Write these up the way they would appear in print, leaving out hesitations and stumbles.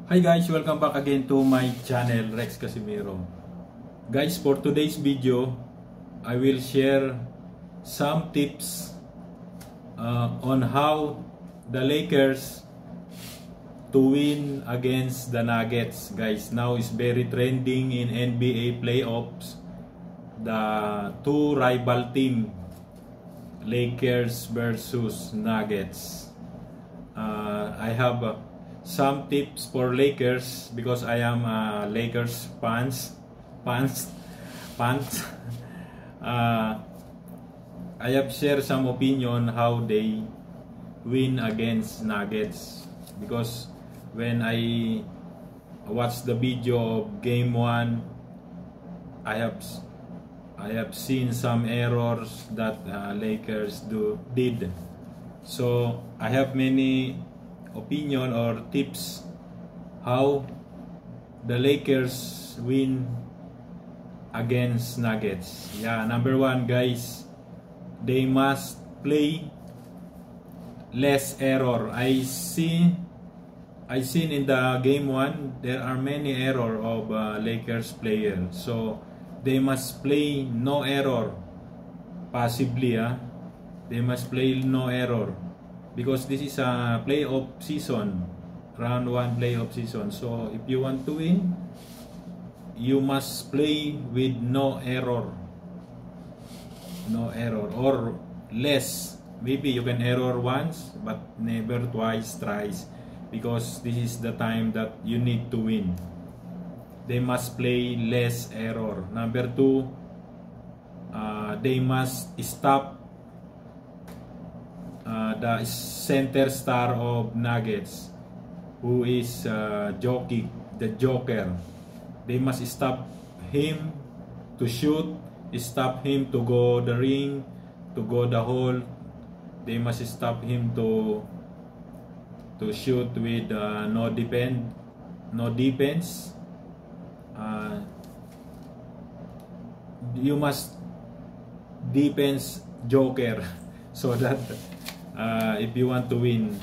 Hi guys, welcome back again to my channel, Rex Casimiro. Guys, for today's video, I will share some tips on how the Lakers to win against the Nuggets. Guys, now is very trending in NBA playoffs. The two rival team, Lakers versus Nuggets. I have some tips for Lakers because I am a Lakers fans. I have shared some opinion how they win against Nuggets because when I watched the video of game 1, I have seen some errors that Lakers did. So I have many opinion or tips how the Lakers win against Nuggets. Yeah, number 1 guys, they must play less error. I seen in the game 1 there are many error of Lakers player, so they must play no error. Possibly they must play no error because this is a playoff season, round 1 playoff season. So if you want to win, you must play with no error or less. Maybe you can error once but never twice, thrice, because this is the time that you need to win. They must play less error. Number 2, they must stop the center star of Nuggets, who is Jokic, the Joker. They must stop him to shoot, stop him to go the ring, to go the hole. They must stop him to shoot with no defense. You must defense Joker so that if you want to win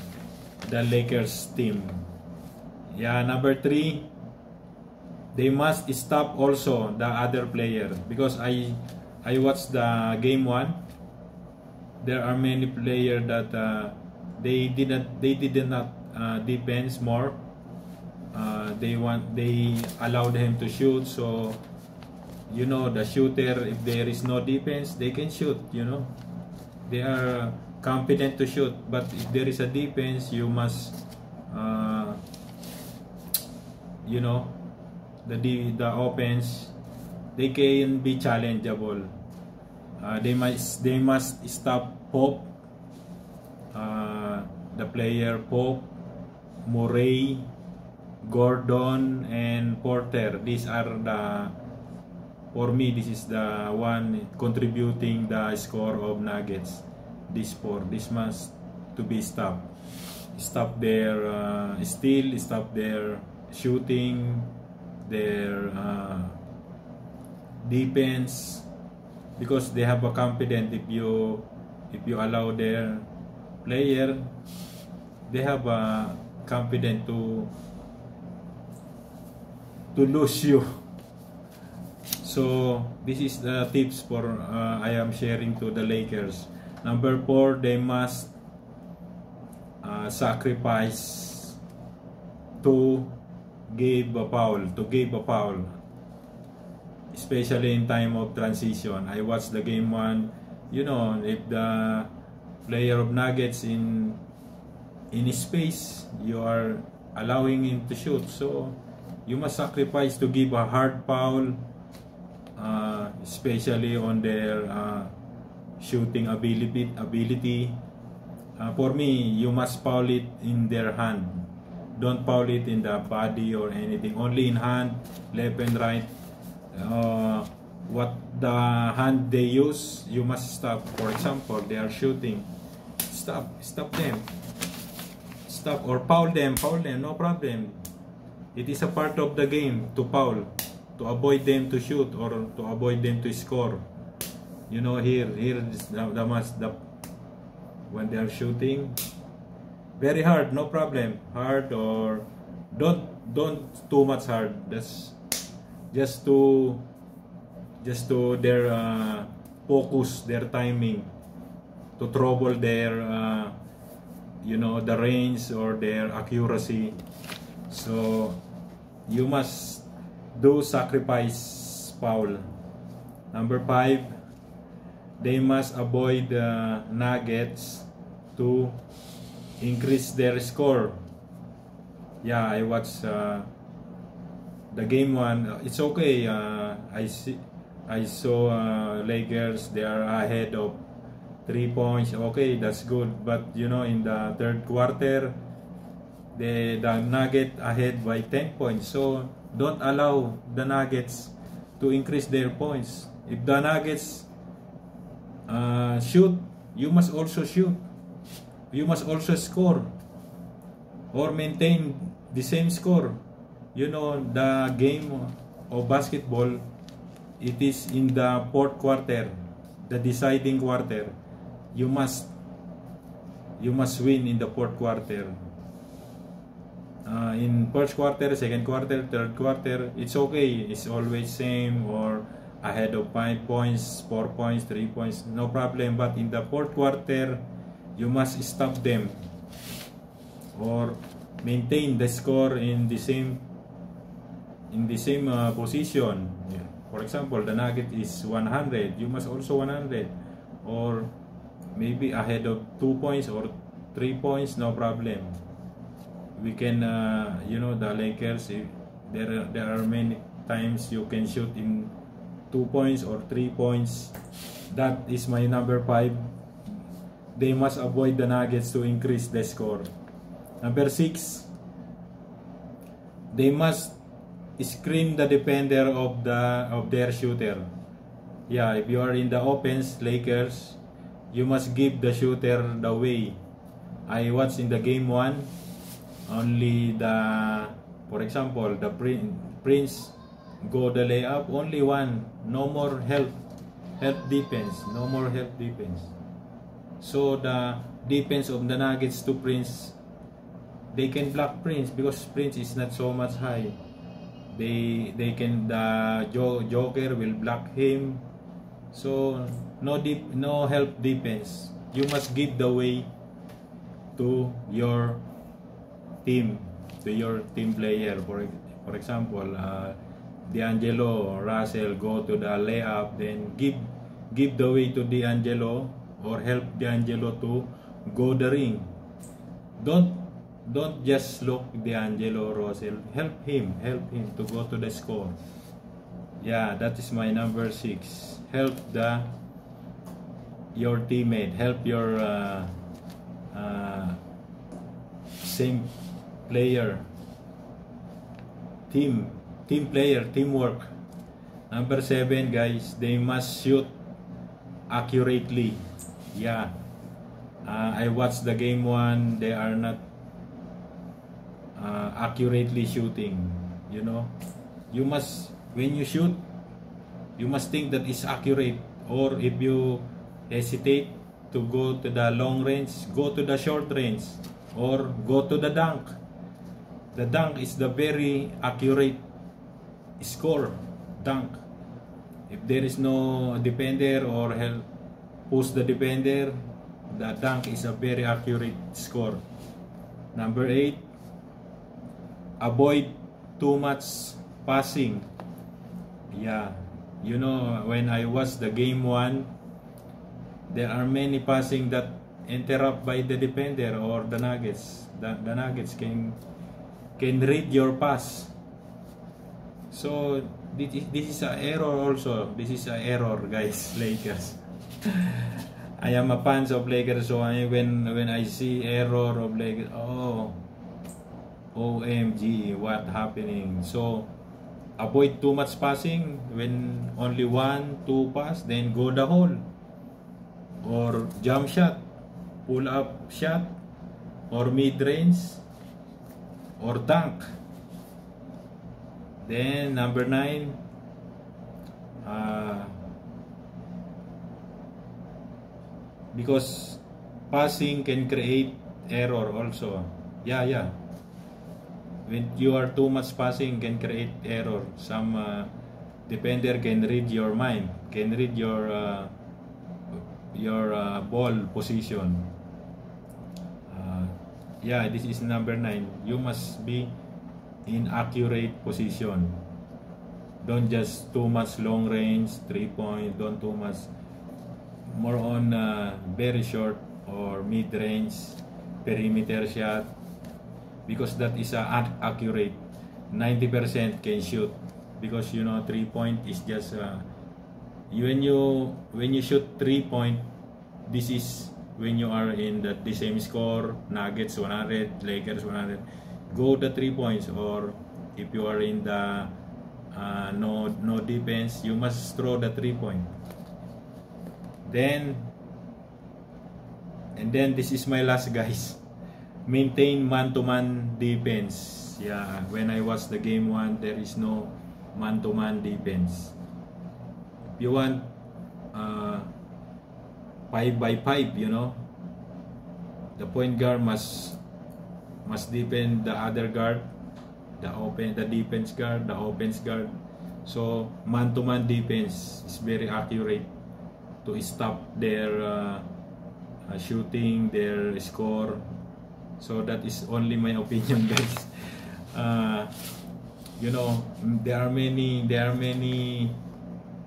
the Lakers team. Yeah, number 3, they must stop also the other player because I watched the game 1. There are many players that they did not defense more. They allowed him to shoot. So you know, the shooter, if there is no defense, they can shoot. You know, they are confident to shoot, but if there is a defense, you must you know, the offense, they can be challengeable. They must stop Pope, the player Pope, Murray, Gordon, and Porter. These are for me, this is the one contributing the score of Nuggets. This must to be stopped. Stop their steal, stop their shooting, their defense, because they have a confidence. If you allow their player, they have a confidence to lose you. So this is the tips for I am sharing to the Lakers. Number 4, they must sacrifice to give a foul, especially in time of transition. I watched the game 1. You know, if the player of Nuggets in his space, you are allowing him to shoot, so you must sacrifice to give a hard foul, especially on their shooting ability. For me, you must foul it in their hand. Don't foul it in the body or anything. Only in hand, left and right. What the hand they use, you must stop. For example, they are shooting. Stop them. Stop or foul them, no problem. It is a part of the game to foul, to avoid them to shoot or to avoid them to score. You know, here is the when they are shooting, very hard, no problem, hard or don't too much hard. That's just to their focus, their timing, to trouble their the range or their accuracy. So you must do sacrifice foul. Number 5, they must avoid the Nuggets to increase their score. Yeah, I watched the game 1. It's okay. I saw Lakers, they are ahead of 3 points. Okay, that's good. But in the third quarter, the Nuggets ahead by 10 points. So don't allow the Nuggets to increase their points. If the Nuggets shoot, you must also shoot. You must also score or maintain the same score. The game of basketball, it is in the fourth quarter, the deciding quarter. You must win in the fourth quarter. In first quarter, second quarter, third quarter, it's okay. It's always same or ahead of 5 points, 4 points, 3 points, no problem. But in the fourth quarter, you must stop them or maintain the score in the same position. Yeah. For example, the Nugget is 100, you must also 100, or maybe ahead of 2 points or 3 points, no problem. We can the Lakers, there are many times you can shoot in 2 points or 3 points. That is my number 5. They must avoid the Nuggets to increase the score. Number 6, they must screen the defender of their shooter. Yeah, if you are in the offense, Lakers, you must give the shooter the way. I watched in the game 1, only for example, the Prince go the layup, only one, no more help defense, no more help defense. So the defense of the Nuggets to Prince, they can block Prince because Prince is not so much high. The Joker will block him. So no help defense. You must give the way to your team, player. For example, D'Angelo, Russell go to the layup, then give the way to D'Angelo or help D'Angelo to go the ring. Don't just look D'Angelo, Russell. Help him to go to the score. Yeah, that is my number 6. Help your teammate. Help your same player. Team player, teamwork. Number 7, guys, they must shoot accurately. Yeah. I watched the game 1. They are not accurately shooting. You must, when you shoot, you must think that it's accurate. Or if you hesitate to go to the long range, go to the short range, or go to the dunk. The dunk is the very accurate score. Dunk. If there is no defender or help push the defender, the dunk is a very accurate score. Number 8, avoid too much passing. Yeah, when I watch the game 1, there are many passing that interrupt by the defender or the Nuggets. The Nuggets can read your pass. So this is an error also. This is an error, guys. Lakers. I am a fan of Lakers, so when I see error of Lakers, OMG, what happening? So avoid too much passing. When only 1, 2 pass, then go the hole, or jump shot, pull up shot, or mid range, or dunk. Then number 9, because passing can create error also. Yeah. when you are too much passing can create error. Some defender can read your mind, can read your ball position. Yeah, this is number 9. You must be in accurate position. Don't just too much long range 3-point. Don't too much, more on very short or mid range perimeter shot, because that is accurate. 90% can shoot, because 3-point is just when you shoot 3-point, this is when you are in the same score, Nuggets 100, Lakers 100, go the 3 points. Or if you are in the no defense, you must throw the 3-point. Then this is my last, guys. Maintain man-to-man defense. Yeah, when I watch the game 1, there is no man-to-man defense. If you want 5-by-5, the point guard must defend the other guard, the defense guard, the offense guard. So man-to-man defense is very accurate to stop their shooting, their score. So that is only my opinion, guys. There are many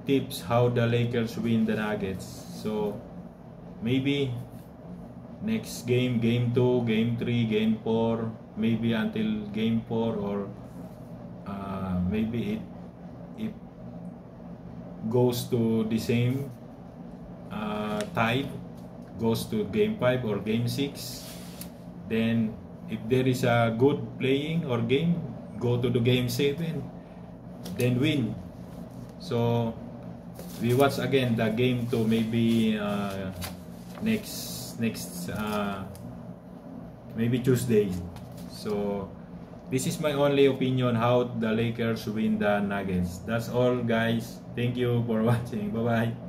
tips how the Lakers win the Nuggets. So maybe next game, game 2, game 3, game 4, maybe until game 4, or maybe it goes to the same tied, goes to game 5 or game 6. Then if there is a good playing or game, go to the game 7, then win. So we watch again the game 2, maybe next maybe Tuesday. So this is my only opinion how the Lakers win the Nuggets. That's all, guys. Thank you for watching. Bye bye.